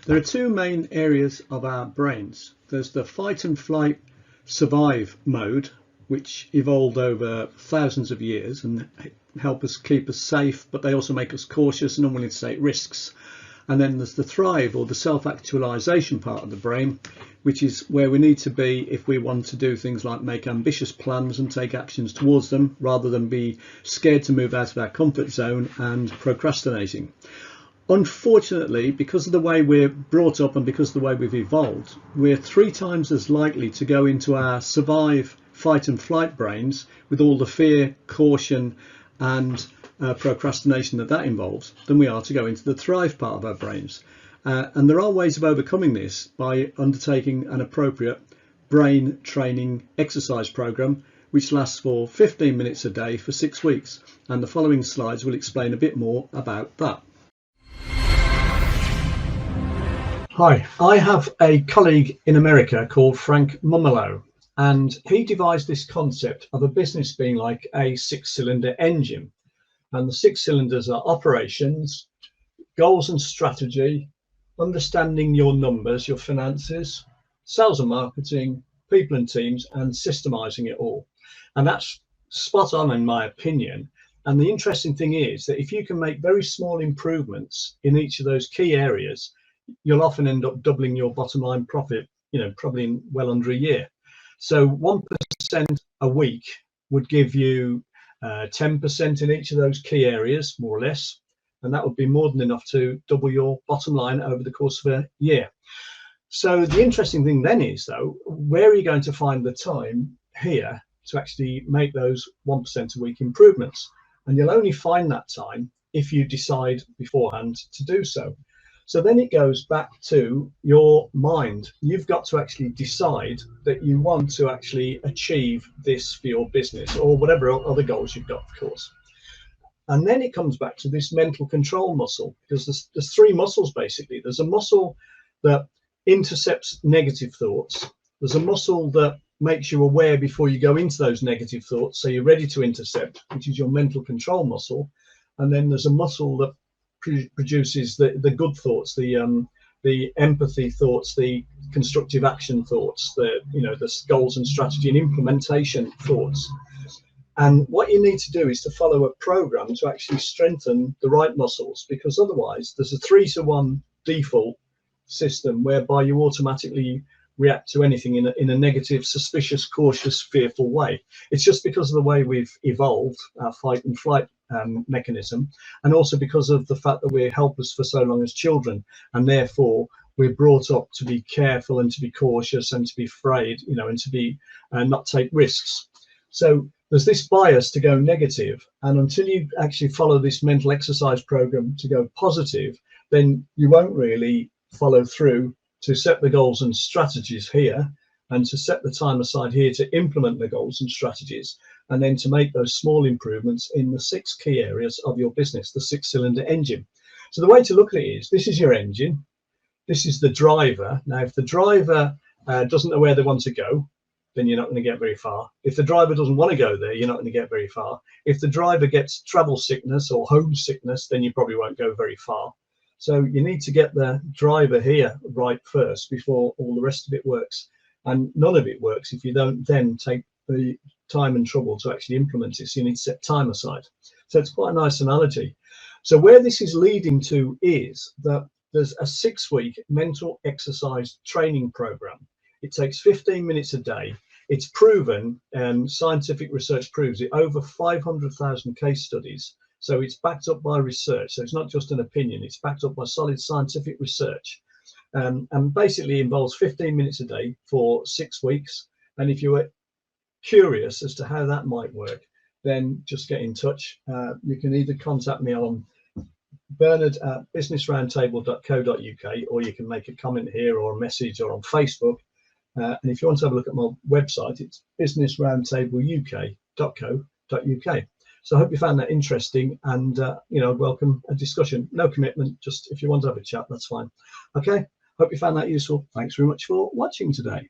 There are two main areas of our brains. There's the fight and flight survive mode, which evolved over thousands of years and help us keep us safe, but they also make us cautious and unwilling to take risks. And then there's the thrive or the self-actualization part of the brain, which is where we need to be if we want to do things like make ambitious plans and take actions towards them, rather than be scared to move out of our comfort zone and procrastinating. Unfortunately, because of the way we're brought up and because of the way we've evolved, we're 3 times as likely to go into our survive, fight and flight brains with all the fear, caution and procrastination that involves than we are to go into the thrive part of our brains. And there are ways of overcoming this by undertaking an appropriate brain training exercise program, which lasts for 15 minutes a day for 6 weeks. And the following slides will explain a bit more about that. Hi, I have a colleague in America called Frank Mumolo, and he devised this concept of a business being like a 6-cylinder engine. And the 6 cylinders are operations, goals and strategy, understanding your numbers, your finances, sales and marketing, people and teams, and systemizing it all. And that's spot on in my opinion. And the interesting thing is that if you can make very small improvements in each of those key areas, you'll often end up doubling your bottom line profit, probably in well under a year. So 1% a week would give you 10% in each of those key areas, more or less, and that would be more than enough to double your bottom line over the course of a year. So the interesting thing then is, though, where are you going to find the time here to actually make those 1% a week improvements? And you'll only find that time if you decide beforehand to do so. So then it goes back to your mind. You've got to actually decide that you want to actually achieve this for your business or whatever other goals you've got, of course. And then it comes back to this mental control muscle, because there's 3 muscles basically. There's a muscle that intercepts negative thoughts. There's a muscle that makes you aware before you go into those negative thoughts, so you're ready to intercept, which is your mental control muscle. And then there's a muscle that produces the good thoughts, the empathy thoughts, the constructive action thoughts, the goals and strategy and implementation thoughts. And what you need to do is to follow a program to actually strengthen the right muscles, because otherwise there's a 3-to-1 default system whereby you automatically react to anything in a negative, suspicious, cautious, fearful way. It's just because of the way we've evolved our fight and flight mechanism, and also because of the fact that we're helpless for so long as children, and therefore we're brought up to be careful and to be cautious and to be afraid, and to be not take risks. So there's this bias to go negative, and until you actually follow this mental exercise program to go positive, then you won't really follow through to set the goals and strategies here, and to set the time aside here to implement the goals and strategies, and then to make those small improvements in the 6 key areas of your business, the 6-cylinder engine. So the way to look at it is, this is your engine, this is the driver. Now, if the driver doesn't know where they want to go, then you're not going to get very far. If the driver doesn't want to go there, you're not going to get very far. If the driver gets travel sickness or homesickness, then you probably won't go very far. So you need to get the driver here right first before all the rest of it works. And none of it works if you don't then take the time and trouble to actually implement it. So you need to set time aside. So it's quite a nice analogy. So where this is leading to is that there's a 6-week mental exercise training program. It takes 15 minutes a day. It's proven, and scientific research proves it, over 500,000 case studies. So it's backed up by research. So it's not just an opinion, it's backed up by solid scientific research. And basically involves 15 minutes a day for 6 weeks. And if you were curious as to how that might work, then just get in touch. You can either contact me on bernard@businessroundtable.co.uk, or you can make a comment here or a message or on Facebook. And if you want to have a look at my website, it's businessroundtableuk.co.uk. So I hope you found that interesting, and welcome a discussion. No commitment, just if you want to have a chat, that's fine. Okay, hope you found that useful. Thanks very much for watching today.